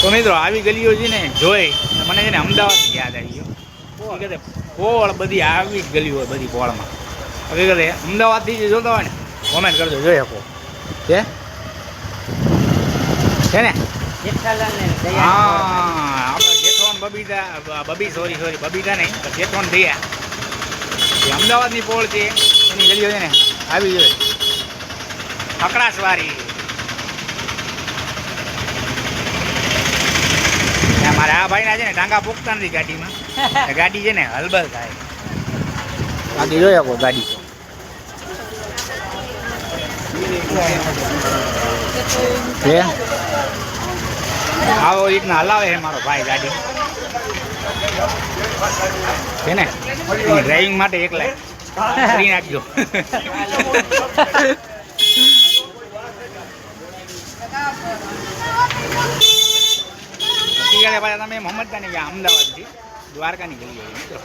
તો મિત્રો આવી ગલીઓ છે ને જોઈ મને છે ને અમદાવાદ યાદ આવી ગયો. કે પોળ બધી આવી જ ગલીઓ હોય બધી પોળમાં. હવે કહે અમદાવાદથી જે જોતા હોય ને કોમેન્ટ કરજો જોઈ શકો છે ને. હા આપણે જેઠોણ બબીતા નહીં જેઠોણ દયા એ અમદાવાદની પોળ છે એની ગલીઓ છે ને આવી જોઈએ અકડાસવારી. મારે આ ભાઈના છે ને ટાંગા પોકતા નથી ગાડીમાં. ગાડી છે ને હલબલ થાય. બાકી જોઈ શકો ગાડી આવો રીતના હલાવે છે મારો ભાઈ ગાડી છે ને. ડ્રાઇવિંગ માટે એકલા કરી નાખજો. પાછા તમે મોહમ્મદની ગયા અમદાવાદથી દ્વારકાની ગલી મિત્રો.